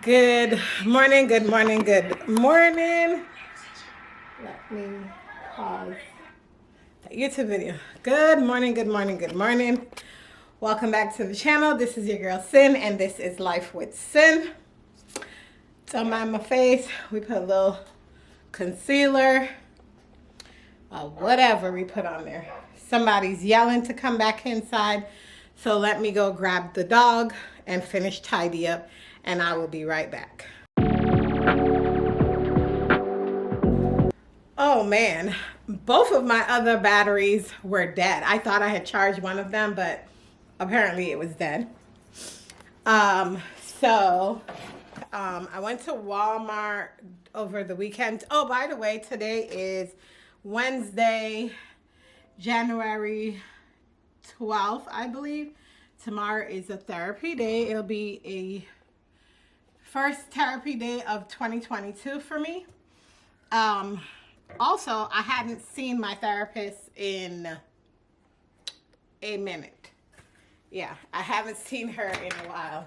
Good morning, good morning, good morning. Let me pause the YouTube video. Good morning, good morning, good morning. Welcome back to the channel. This is your girl Syn, and this is Life with Syn. Don't mind my face. We put a little concealer, whatever we put on there. Somebody's yelling to come back inside, so let me go grab the dog and finish tidy up, and I will be right back. Oh man, both of my other batteries were dead. I thought I had charged one of them, but apparently it was dead. I went to Walmart over the weekend. Oh, by the way, today is Wednesday, January 12th, I believe. Tomorrow is a therapy day. It'll be a first therapy day of 2022 for me. Also, I hadn't seen my therapist in a minute. Yeah, I haven't seen her in a while.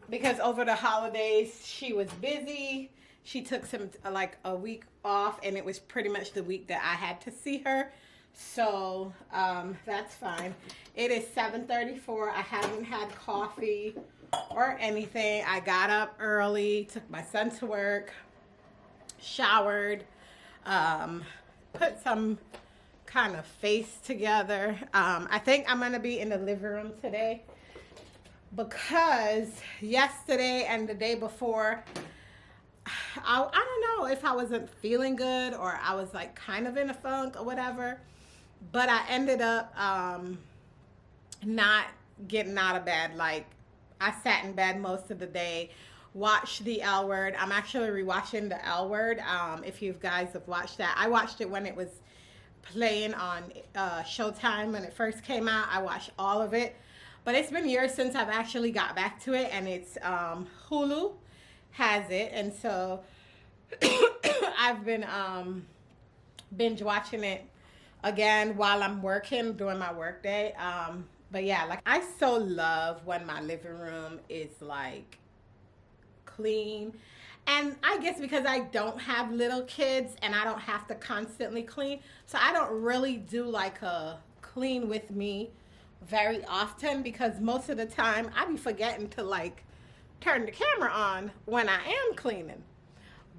Because over the holidays, she was busy. She took like a week off, and it was pretty much the week that I had to see her. So, that's fine. It is 7:34. I haven't had coffee or anything. I got up early, took my son to work, showered, put some kind of face together. I think I'm gonna be in the living room today because yesterday and the day before, I don't know if I wasn't feeling good or I was like kind of in a funk or whatever, but I ended up not getting out of bed. Like, I sat in bed most of the day, watched the L Word. I'm actually rewatching the L Word. If you guys have watched that, I watched it when it was playing on Showtime when it first came out. I watched all of it, but it's been years since I've actually got back to it, and it's Hulu has it, and so I've been binge watching it again while I'm working, doing my work day. But yeah, like, I so love when my living room is like clean. And I guess because I don't have little kids and I don't have to constantly clean, so I don't really do like a clean with me very often, because most of the time I be forgetting to like turn the camera on when I am cleaning.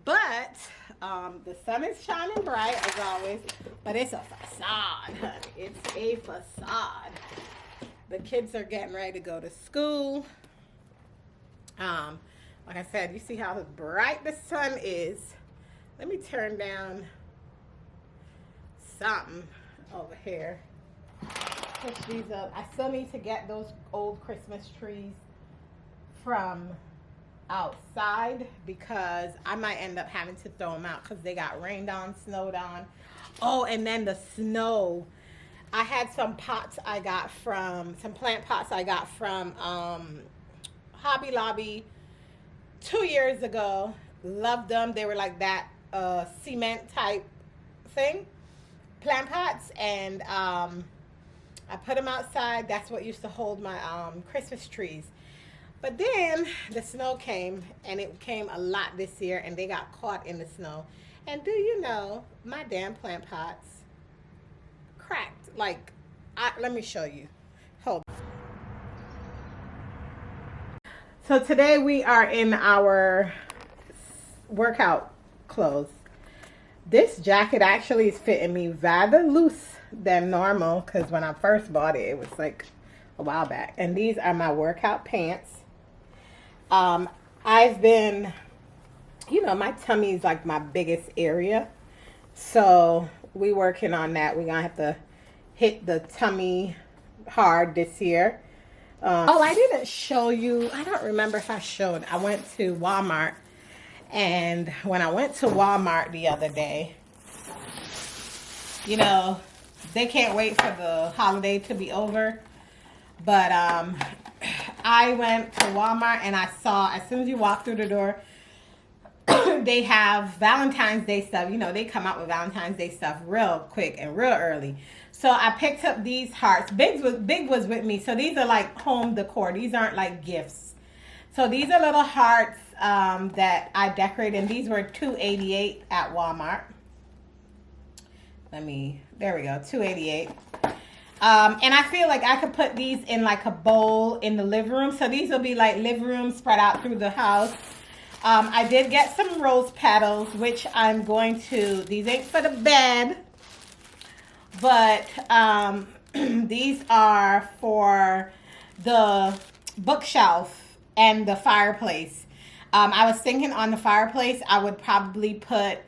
But the sun is shining bright as always, but it's a facade, honey. It's a facade. The kids are getting ready to go to school. Like I said, you see how bright the sun is. Let me turn down something over here. Push these up. I still need to get those old Christmas trees from outside because I might end up having to throw them out because they got rained on, snowed on. Oh, and then the snow. I had some pots I got from, some plant pots I got from Hobby Lobby 2 years ago. Loved them. They were like that cement type thing, plant pots, and I put them outside. That's what used to hold my Christmas trees. But then the snow came, and it came a lot this year, and they got caught in the snow. And do you know, my damn plant pots cracked. Like, let me show you. Hold on. So today we are in our workout clothes. This jacket actually is fitting me rather loose than normal, because when I first bought it, it was like a while back. And these are my workout pants. I've been, you know, my tummy is like my biggest area. So we working on that. We're gonna have to hit the tummy hard this year. Oh, I didn't show you. I don't remember if I showed. I went to Walmart, and when I went to Walmart the other day, you know, they can't wait for the holiday to be over. But I went to Walmart, and I saw, as soon as you walk through the door, they have Valentine's Day stuff. You know, they come out with Valentine's Day stuff real quick and real early. So I picked up these hearts. Big was with me. So these are like home decor. These aren't like gifts. So these are little hearts that I decorated, and these were $2.88 at Walmart. There we go, $2.88. And I feel like I could put these in like a bowl in the living room. So these will be like living room spread out through the house. I did get some rose petals, which I'm going to, these ain't for the bed, but these are for the bookshelf and the fireplace. I was thinking on the fireplace, I would probably put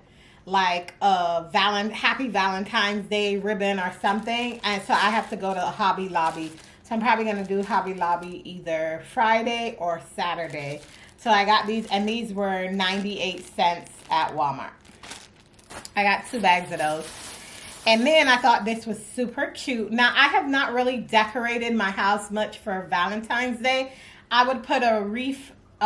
like a Happy Valentine's Day ribbon or something. And so I have to go to Hobby Lobby. So I'm probably going to do Hobby Lobby either Friday or Saturday. So I got these, and these were 98 cents at Walmart. I got 2 bags of those. And then I thought this was super cute. Now, I have not really decorated my house much for Valentine's Day. I would put a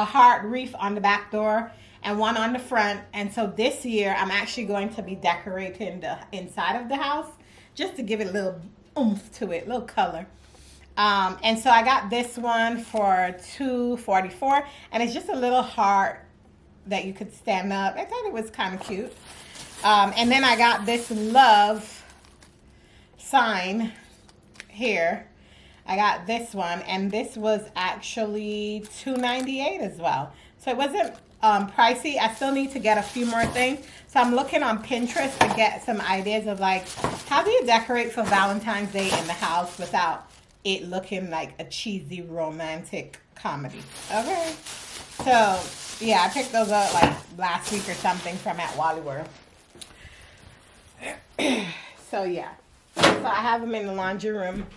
heart wreath on the back door and one on the front. And so this year, I'm actually going to be decorating the inside of the house just to give it a little oomph to it, a little color. And so I got this one for $2.44, and it's just a little heart that you could stand up. I thought it was kind of cute. And then I got this love sign here. I got this one, and this was actually $2.98 as well. So it wasn't pricey. I still need to get a few more things. So I'm looking on Pinterest to get some ideas of like, how do you decorate for Valentine's Day in the house without it looking like a cheesy romantic comedy. Okay. So, yeah, I picked those up like last week or something from at Wally World. So, yeah. So I have them in the laundry room.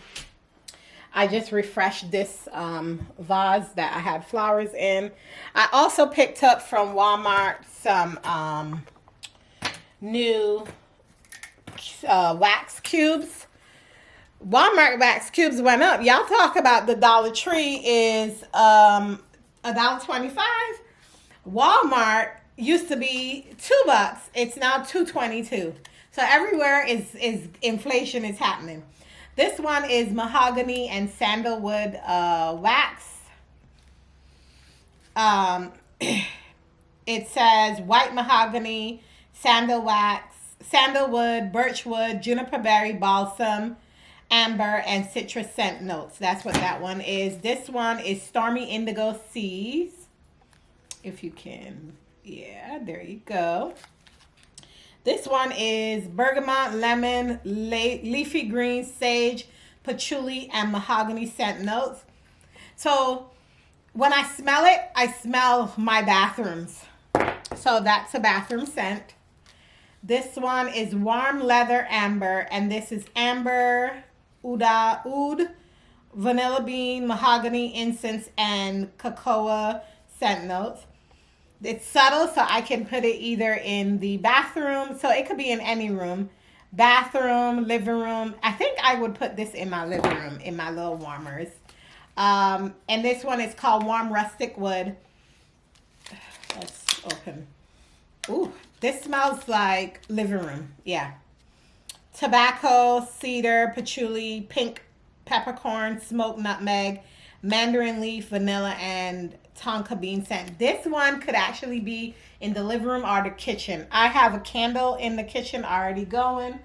I just refreshed this vase that I had flowers in. I also picked up from Walmart some new wax cubes. Walmart wax cubes went up. Y'all talk about the Dollar Tree is $1.25. Walmart used to be $2. It's now $2.22. So everywhere is inflation is happening. This one is mahogany and sandalwood wax. It says white mahogany, sandalwood, birchwood, juniper berry, balsam, amber, and citrus scent notes. That's what that one is. This one is stormy indigo seas. If you can, yeah, there you go. This one is bergamot, lemon, leafy green, sage, patchouli, and mahogany scent notes. So when I smell it, I smell my bathrooms. So that's a bathroom scent. This one is warm leather amber, and this is amber, oud, vanilla bean, mahogany, incense, and cocoa scent notes. It's subtle, so I can put it either in the bathroom, so it could be in any room. Bathroom, living room. I think I would put this in my living room, in my little warmers. And this one is called Warm Rustic Wood. Let's open. Ooh, this smells like living room. Yeah. Tobacco, cedar, patchouli, pink peppercorn, smoked nutmeg, mandarin leaf, vanilla, and tonka bean scent. This one could actually be in the living room or the kitchen. I have a candle in the kitchen already going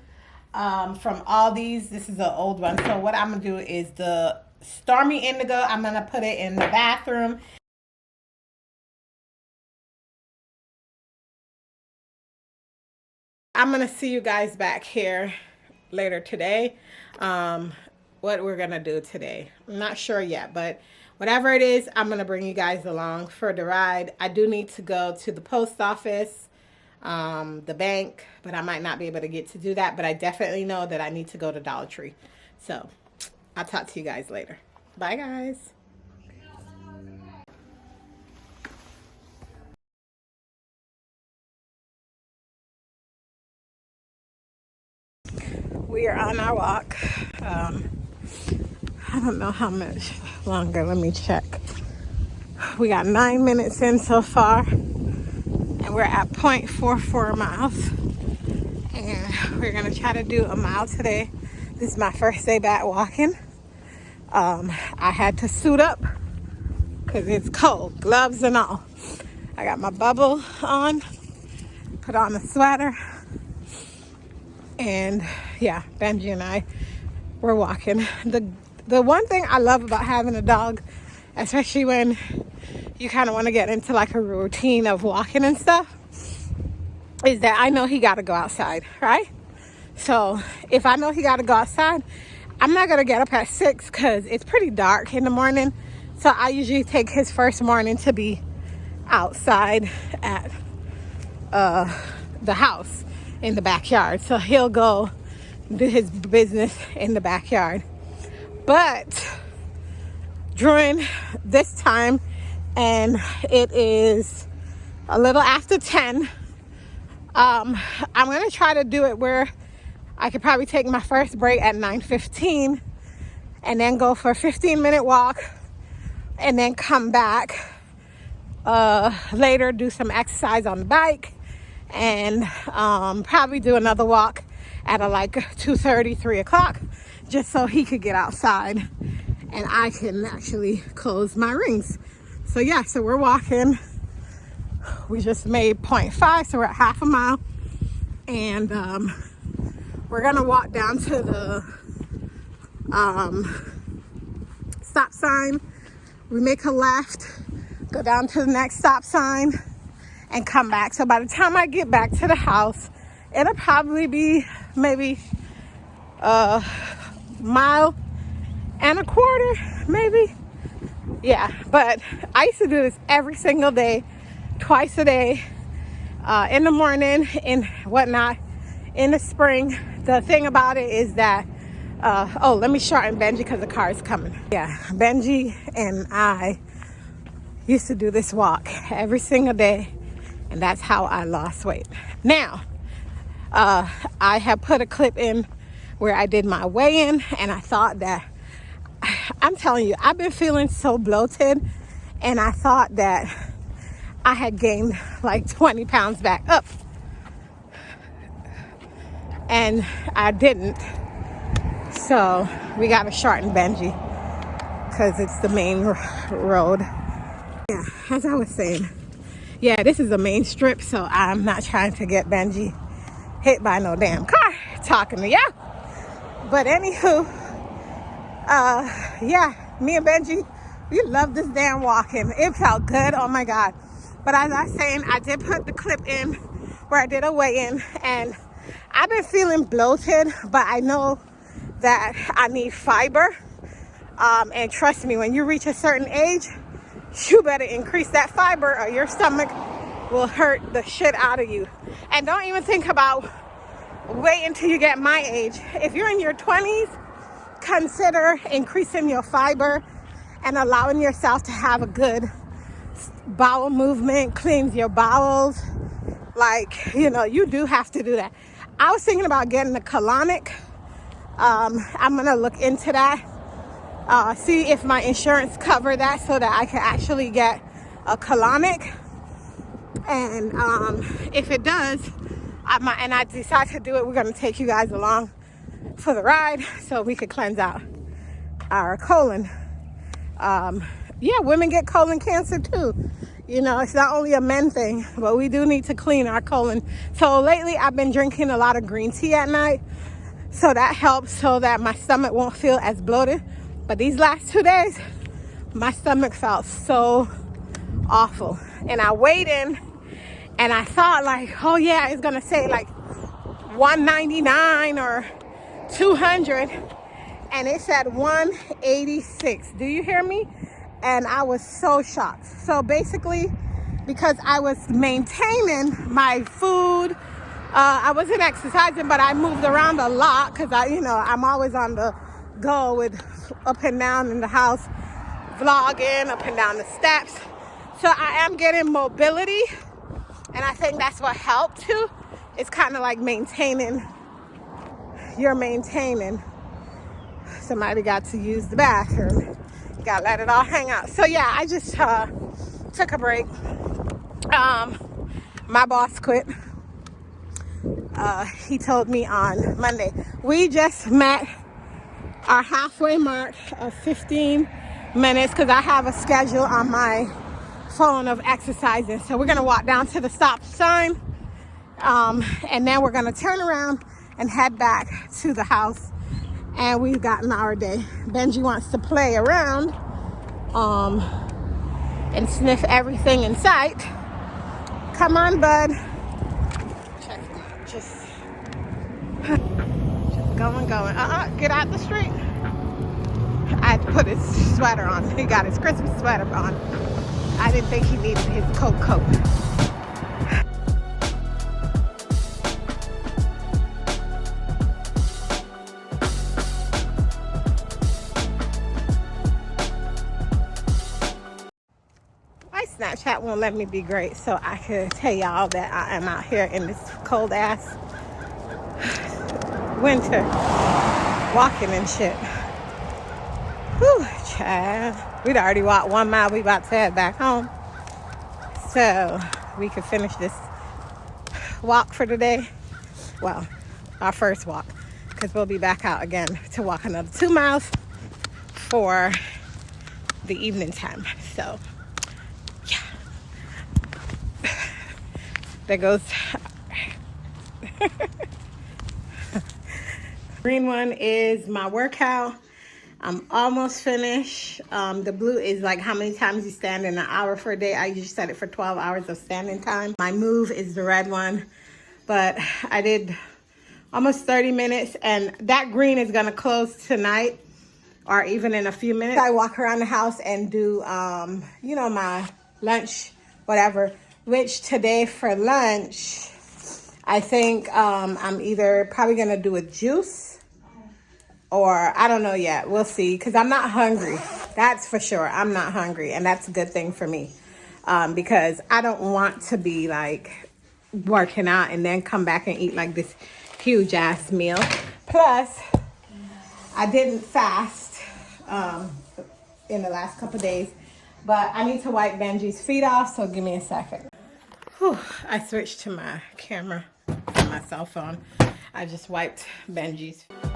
from Aldi's. This is an old one. So what I'm going to do is the stormy indigo, I'm going to put it in the bathroom. I'm going to see you guys back here later today. What we're going to do today. I'm not sure yet, but whatever it is, I'm going to bring you guys along for the ride. I do need to go to the post office, the bank, but I might not be able to get to do that. But I definitely know that I need to go to Dollar Tree. So I'll talk to you guys later. Bye, guys. We are on our walk. I don't know how much longer. Let me check. We got 9 minutes in so far, and we're at 0.44 miles. And we're gonna try to do a mile today. This is my first day back walking. I had to suit up because it's cold, gloves and all. I got my bubble on, put on a sweater, and yeah, Benji and I were walking. The one thing I love about having a dog, especially when you kind of want to get into like a routine of walking and stuff, is that I know he got to go outside, right? So if I know he got to go outside, I'm not going to get up at 6 because it's pretty dark in the morning. So I usually take his first morning to be outside at the house in the backyard. So he'll go do his business in the backyard. But during this time, and it is a little after 10, I'm going to try to do it where I could probably take my first break at 9:15 and then go for a 15-minute walk and then come back later, do some exercise on the bike, and probably do another walk at like 2:30, 3 o'clock, just so he could get outside and I can actually close my rings. So yeah, so we're walking. We just made 0.5, so we're at half a mile, and we're gonna walk down to the stop sign. We make a left, go down to the next stop sign, and come back. So by the time I get back to the house, it'll probably be maybe a mile and a quarter, maybe. Yeah, but I used to do this every single day, twice a day, in the morning and whatnot. In the spring, the thing about it is that oh, let me shorten Benji because the car is coming. Yeah, Benji and I used to do this walk every single day, and that's how I lost weight. Now, I have put a clip in where I did my weigh-in, and I thought that, I'm telling you, I've been feeling so bloated, and I thought that I had gained like 20 pounds back up, and I didn't. So we got to shorten Benji because it's the main road. Yeah, as I was saying, yeah, this is the main strip, so I'm not trying to get Benji hit by no damn car talking to you. But anywho, yeah, me and Benji, we love this damn walking. It felt good, oh my God. But as I was saying, I did put the clip in where I did a weigh-in, and I've been feeling bloated, but I know that I need fiber. And trust me, when you reach a certain age, you better increase that fiber or your stomach will hurt the shit out of you. And don't even think about wait until you get my age. If you're in your 20s, consider increasing your fiber and allowing yourself to have a good bowel movement, cleans your bowels. Like, you know, you do have to do that. I was thinking about getting the colonic. I'm gonna look into that, see if my insurance cover that so that I can actually get a colonic. And if it does, and I decide to do it, we're gonna take you guys along for the ride so we could cleanse out our colon. Yeah, women get colon cancer too. You know, it's not only a men thing, but we do need to clean our colon. So lately I've been drinking a lot of green tea at night, so that helps so that my stomach won't feel as bloated. But these last 2 days, my stomach felt so awful. And I weighed in, and I thought like, oh yeah, it's gonna say like 199 or 200, and it said 186. Do you hear me? And I was so shocked. So basically, because I was maintaining my food, I wasn't exercising, but I moved around a lot because I'm always on the go with up and down in the house, vlogging up and down the steps. So I am getting mobility, and I think that's what helped too. It's kind of like maintaining. You're maintaining. Somebody got to use the bathroom. You gotta let it all hang out. So yeah, I just took a break. My boss quit. He told me on Monday. We just met our halfway mark of 15 minutes because I have a schedule on my phone of exercising. So we're gonna walk down to the stop sign, and then we're gonna turn around and head back to the house. And we've gotten our day. Benji wants to play around and sniff everything in sight. Come on, bud. Just going. Get out the street. I had to put his sweater on. He got his Christmas sweater on. I didn't think he needed his coat. My Snapchat won't let me be great, so I could tell y'all that I am out here in this cold ass winter walking and shit. Whew, child. We'd already walked 1 mile. We about to head back home, so we could finish this walk for today. Well, our first walk, because we'll be back out again to walk another 2 miles for the evening time. So yeah, there goes green one is my workout. I'm almost finished. The blue is like how many times you stand in an hour for a day. I usually set it for 12 hours of standing time. My move is the red one, but I did almost 30 minutes, and that green is gonna close tonight or even in a few minutes. I walk around the house and do, you know, my lunch, whatever, which today for lunch, I think I'm either probably gonna do a juice, or I don't know yet. We'll see, because I'm not hungry. That's for sure. I'm not hungry, and that's a good thing for me, because I don't want to be like working out and then come back and eat like this huge ass meal. Plus, I didn't fast in the last couple days, but I need to wipe Benji's feet off, so give me a second. Whew, I switched to my camera, my cell phone. I just wiped Benji's feet.